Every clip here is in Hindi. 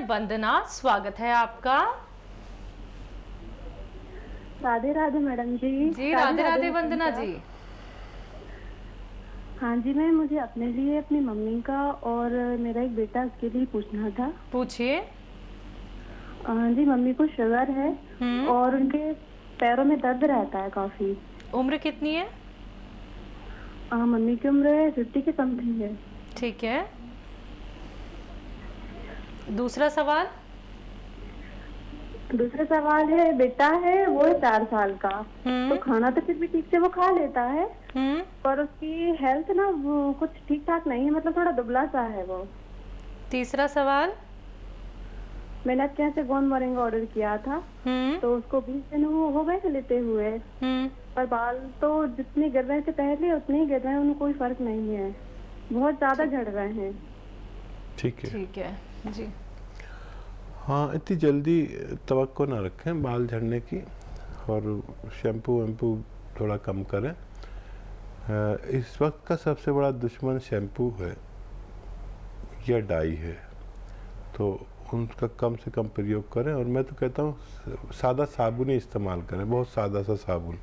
वंदना, स्वागत है आपका। राधे राधे मैडम जी। जी राधे राधे वंदना जी। हाँ जी मैम, मुझे अपने लिए, अपनी मम्मी का और मेरा एक बेटा, उसके लिए पूछना था। पूछिए। जी, मम्मी को शुगर है और उनके पैरों में दर्द रहता है काफी। उम्र कितनी है? मम्मी की उम्र 50 के समथिंग है। ठीक है, दूसरा सवाल। दूसरा सवाल है, बेटा है वो 4 साल का, तो खाना तो फिर भी ठीक से वो खा लेता है, पर उसकी हेल्थ ना वो कुछ ठीक ठाक नहीं है, मतलब थोड़ा दुबला सा है वो। तीसरा सवाल। मैंने आपके यहाँ से गोंद मोरिंगा ऑर्डर किया था, तो उसको 20 दिन हो गए थे लेते हुए, पर बाल तो जितने गिर रहे थे पहले उतने ही गिर रहे हैं, उन्हें कोई फर्क नहीं है, बहुत ज्यादा झड़ रहे हैं। ठीक है, ठीक है जी। हाँ, इतनी जल्दी तवक्को ना रखें बाल झड़ने की, और शैम्पू वैम्पू थोड़ा कम करें। इस वक्त का सबसे बड़ा दुश्मन शैम्पू है या डाई है, तो उनका कम से कम प्रयोग करें। और मैं तो कहता हूँ सादा साबुन ही इस्तेमाल करें, बहुत सादा सा साबुन।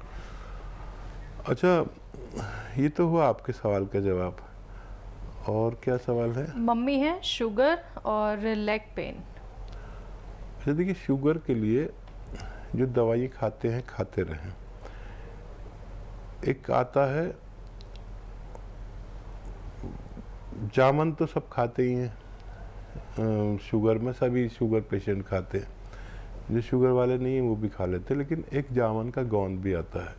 अच्छा, ये तो हुआ आपके सवाल का जवाब, और क्या सवाल है? मम्मी है शुगर और लेग पेन। अच्छा देखिए, शुगर के लिए जो दवाई खाते हैं खाते रहें। एक आता है जामन, तो सब खाते ही हैं, शुगर में सभी शुगर पेशेंट खाते हैं, जो शुगर वाले नहीं हैं वो भी खा लेते हैं। लेकिन एक जामन का गोंद भी आता है,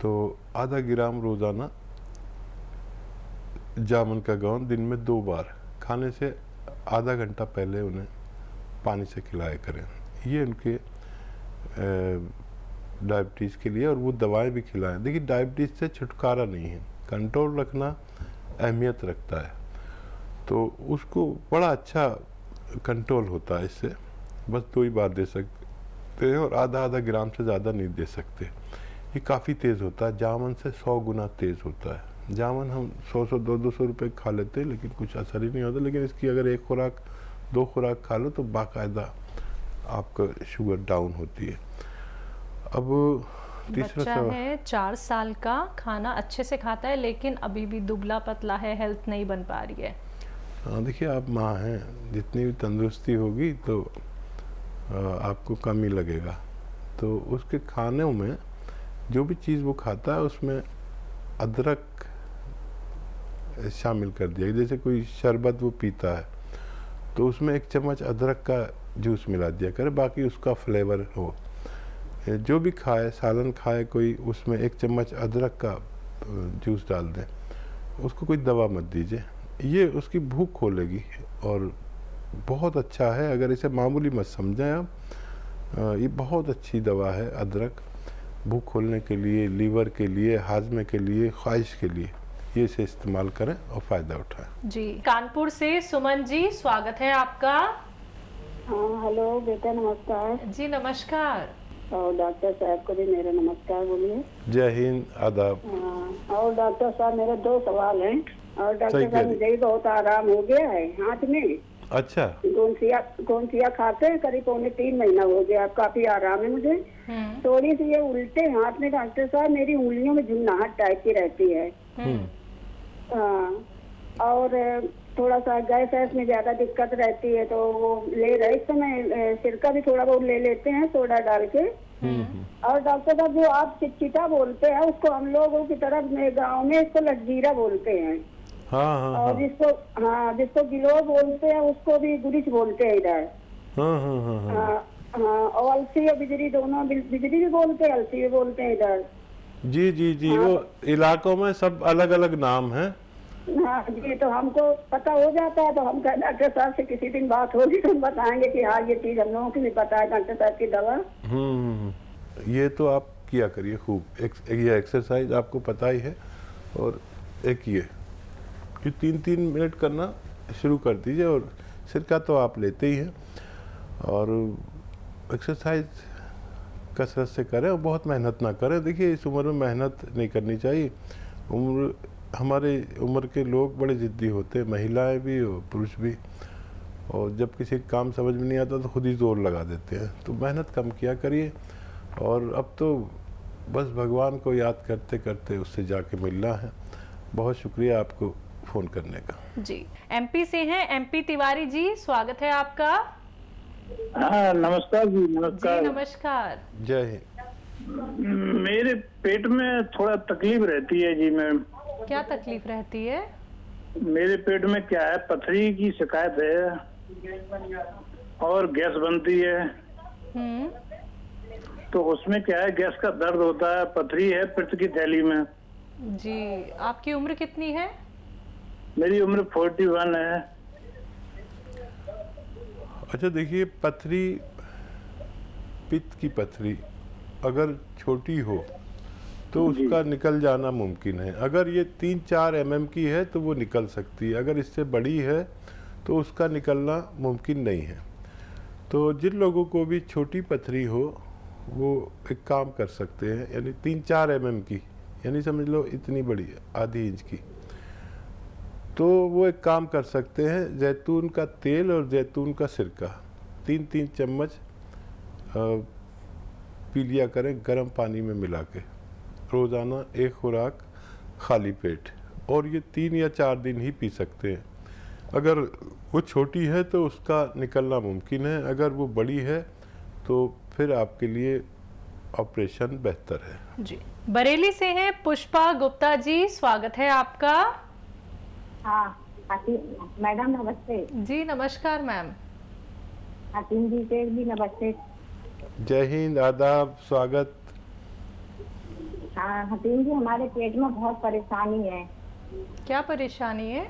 तो आधा ग्राम रोज़ाना जामन का गोंद दिन में 2 बार खाने से आधा घंटा पहले उन्हें पानी से खिलाया करें। ये उनके डायबिटीज़ के लिए, और वो दवाएं भी खिलाएं। देखिए, डायबिटीज़ से छुटकारा नहीं है, कंट्रोल रखना अहमियत रखता है, तो उसको बड़ा अच्छा कंट्रोल होता है इससे। बस 2 ही बार दे सकते हैं, और आधा ग्राम से ज़्यादा नहीं दे सकते। ये काफ़ी तेज़ होता है, जामन से 100 गुना तेज़ होता है। जामन हम 100 200 रुपये खा लेते हैं, लेकिन कुछ असर ही नहीं होता। लेकिन इसकी अगर 1 खुराक 2 खुराक खा लो तो बाकायदा आपका शुगर डाउन होती है। अब तीसरा बच्चा सवाल है 4 साल का, खाना अच्छे से खाता है लेकिन अभी भी दुबला पतला है, हेल्थ नहीं बन पा रही है। हाँ, देखिए आप माँ हैं, जितनी भी तंदुरुस्ती होगी तो आपको कम ही लगेगा। तो उसके खाने में जो भी चीज़ वो खाता है उसमें अदरक शामिल कर दिया। जैसे कोई शरबत वो पीता है तो उसमें 1 चम्मच अदरक का जूस मिला दिया करे, बाकी उसका फ्लेवर हो। जो भी खाए, सालन खाए कोई, उसमें 1 चम्मच अदरक का जूस डाल दें। उसको कोई दवा मत दीजिए, ये उसकी भूख खोलेगी और बहुत अच्छा है। अगर इसे मामूली मत समझें आप, ये बहुत अच्छी दवा है अदरक, भूख खोलने के लिए, लीवर के लिए, हाजमे के लिए, ख्वाहिश के लिए। ये इसे इस्तेमाल करें और फ़ायदा उठाएं। जी। कानपुर से सुमन जी, स्वागत है आपका। हाँ, हेलो बेटा, नमस्कार। जी नमस्कार। और डॉक्टर साहब को भी मेरा नमस्कार बोलिए। जय हिंद, आदाब। और डॉक्टर साहब, मेरे 2 सवाल हैं। और डॉक्टर साहब, मुझे भी बहुत आराम हो गया है हाथ में। अच्छा, गोंसिया खाते हैं करीब 3 महीना हो गया, अब काफी आराम है मुझे। थोड़ी सी ये उल्टे हाथ में डॉक्टर साहब, मेरी उंगलियों में झुंझुनाहट टाइप की रहती है। और थोड़ा सा गैस में ज्यादा दिक्कत रहती है, तो वो ले रहे इस समय सिरका भी थोड़ा बहुत ले लेते हैं सोडा डाल के। और डॉक्टर साहब, जो आप चिटचिटा बोलते हैं उसको हम लोगों की तरफ में गाँव में इसको लटजीरा बोलते हैं। और जिसको गिलो बोलते हैं उसको भी गुरिच बोलते हैं इधर। और अलसी और बिजरी दोनों, बिजरी भी बोलते हैं, अलसी भी बोलते हैं इधर। जी जी जी, वो इलाकों में सब अलग अलग नाम है। हाँ जी, तो हमको पता हो जाता है, तो हम डॉक्टर साहब से किसी दिन बात होगी तो हम बताएंगे कि हाँ ये चीज हम लोगों की भी पता है, डॉक्टर साहब की दवा। ये तो आप किया करिए खूब। ये एक्सरसाइज आपको पता ही है, और एक ये 3-3 मिनट करना शुरू कर दीजिए। और सिरका तो आप लेते ही हैं, और एक्सरसाइज कसरत से करें और बहुत मेहनत ना करें। देखिए, इस उम्र में मेहनत नहीं करनी चाहिए। हमारे उम्र के लोग बड़े ज़िद्दी होते हैं, महिलाएं भी और पुरुष भी। और जब किसी काम समझ में नहीं आता तो खुद ही जोर लगा देते हैं। तो मेहनत कम किया करिए, और अब तो बस भगवान को याद करते करते उससे जाके मिलना है। बहुत शुक्रिया आपको फ़ोन करने का। जी, एमपी से हैं एमपी तिवारी जी, स्वागत है आपका। हाँ नमस्कार जी। नमस्कार जी नमस्कार। जय हिंद। मेरे पेट में थोड़ा तकलीफ रहती है जी मैम। क्या तकलीफ रहती है? मेरे पेट में क्या है, पथरी की शिकायत है और गैस बनती है। तो उसमें क्या है, गैस का दर्द होता है, पथरी है पित्त की थैली में। जी, आपकी उम्र कितनी है? मेरी उम्र 41 है। अच्छा देखिए, पथरी, पित्त की पथरी अगर छोटी हो तो उसका निकल जाना मुमकिन है। अगर ये 3-4 mm की है तो वो निकल सकती है, अगर इससे बड़ी है तो उसका निकलना मुमकिन नहीं है। तो जिन लोगों को भी छोटी पथरी हो वो एक काम कर सकते हैं, यानी 3-4 mm की, यानी समझ लो इतनी बड़ी आधी इंच की, तो वो एक काम कर सकते हैं, जैतून का तेल और जैतून का सिरका 3-3 चम्मच पी लिया करें गर्म पानी में मिला के, रोज़ाना एक खुराक खाली पेट, और ये 3 या 4 दिन ही पी सकते हैं। अगर वो छोटी है तो उसका निकलना मुमकिन है, अगर वो बड़ी है तो फिर आपके लिए ऑपरेशन बेहतर है। जी, बरेली से हैं पुष्पा गुप्ता जी, स्वागत है आपका। हाँ मैडम नमस्ते। जी नमस्कार मैम। हसीन जी से भी नमस्ते। जय हिंद, आदाब, स्वागत। हाँ हसीन जी, हमारे पेट में बहुत परेशानी है। क्या परेशानी है?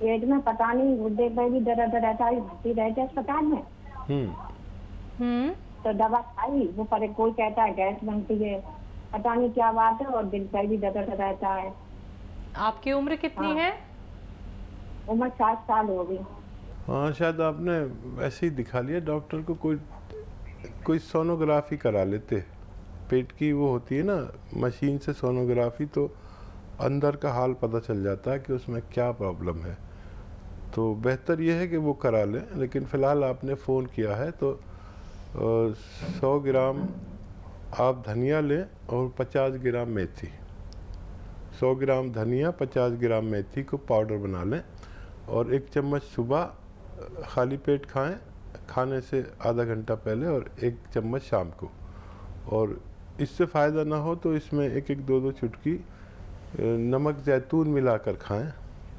पेट में पता नहीं, गुर्दे पर भी दर्द रहता है, भर्ती रहते हैं अस्पताल में। तो दवा खाई, वो पर कोई कहता है गैस बनती है, पता नहीं क्या बात है, और दिल पर भी दर्द रहता है। आपकी उम्र कितनी है? उम्र 60 साल हो गई। हाँ, शायद आपने ऐसे ही दिखा लिया डॉक्टर को, कोई सोनोग्राफी करा लेते। पेट की वो होती है ना मशीन से सोनोग्राफी, तो अंदर का हाल पता चल जाता है कि उसमें क्या प्रॉब्लम है। तो बेहतर ये है कि वो करा लें, लेकिन फ़िलहाल आपने फ़ोन किया है तो 100 ग्राम आप धनिया लें और 50 ग्राम मेथी। 100 ग्राम धनिया, 50 ग्राम मेथी को पाउडर बना लें, और 1 चम्मच सुबह खाली पेट खाएं, खाने से आधा घंटा पहले, और 1 चम्मच शाम को। और इससे फ़ायदा ना हो तो इसमें 1-2 चुटकी नमक जैतून मिलाकर खाएं,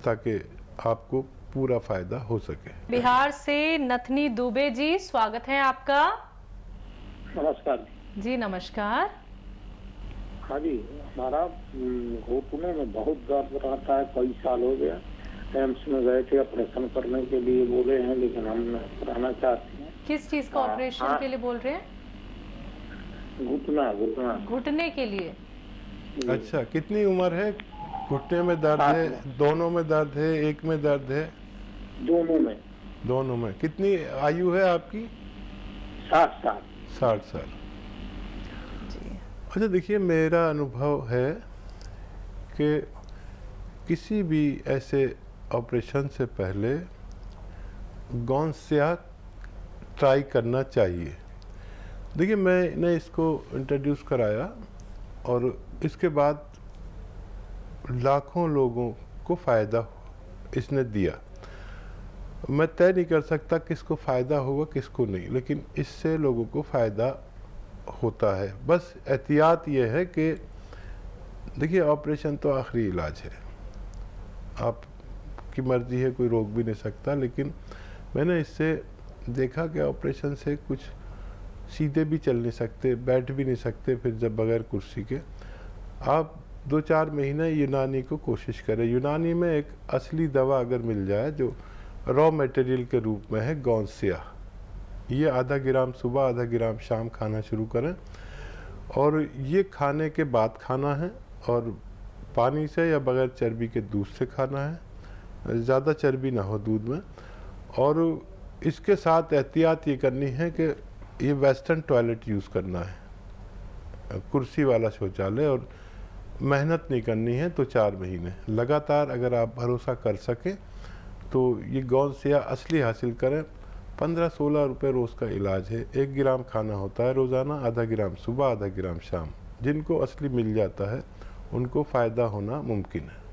ताकि आपको पूरा फ़ायदा हो सके। बिहार से नथनी दुबे जी, स्वागत है आपका। नमस्कार जी नमस्कार। हाँ जी, हमारा घुटने में बहुत दर्द रहता है, कई साल हो गया। एम्स में गए थे ऑपरेशन करने के लिए, बोले हैं, लेकिन हम कराना चाहते हैं। किस चीज का ऑपरेशन के लिए बोल रहे हैं? घुटने के लिए। अच्छा, कितनी उम्र है? घुटने में दर्द है, दोनों में दर्द है, एक में दर्द है? दोनों में। कितनी आयु है आपकी? 60 साल। 60 साल। अच्छा देखिए, मेरा अनुभव है कि किसी भी ऐसे ऑपरेशन से पहले गौनस्या ट्राई करना चाहिए। देखिए, मैंने इसको इंट्रोड्यूस कराया और इसके बाद लाखों लोगों को फ़ायदा इसने दिया। मैं तय नहीं कर सकता किसको फ़ायदा होगा किसको नहीं, लेकिन इससे लोगों को फ़ायदा होता है। बस एहतियात ये है कि देखिए, ऑपरेशन तो आखिरी इलाज है, आपकी मर्ज़ी है, कोई रोक भी नहीं सकता। लेकिन मैंने इससे देखा कि ऑपरेशन से कुछ सीधे भी चल नहीं सकते, बैठ भी नहीं सकते, फिर जब बगैर कुर्सी के, आप 2-4 महीने यूनानी को कोशिश करें। यूनानी में एक असली दवा अगर मिल जाए जो रॉ मटेरियल के रूप में है, गौनस्या, ये आधा ग्राम सुबह, आधा ग्राम शाम खाना शुरू करें, और ये खाने के बाद खाना है, और पानी से या बगैर चर्बी के दूध से खाना है, ज़्यादा चर्बी ना हो दूध में। और इसके साथ एहतियात ये करनी है कि ये वेस्टर्न टॉयलेट यूज़ करना है, कुर्सी वाला शौचालय, और मेहनत नहीं करनी है। तो 4 महीने लगातार अगर आप भरोसा कर सकें तो ये गौनसिया असली हासिल करें। 15-16 रुपये रोज़ का इलाज है। 1 ग्राम खाना होता है रोज़ाना, आधा ग्राम सुबह, आधा ग्राम शाम। जिनको असली मिल जाता है उनको फ़ायदा होना मुमकिन है।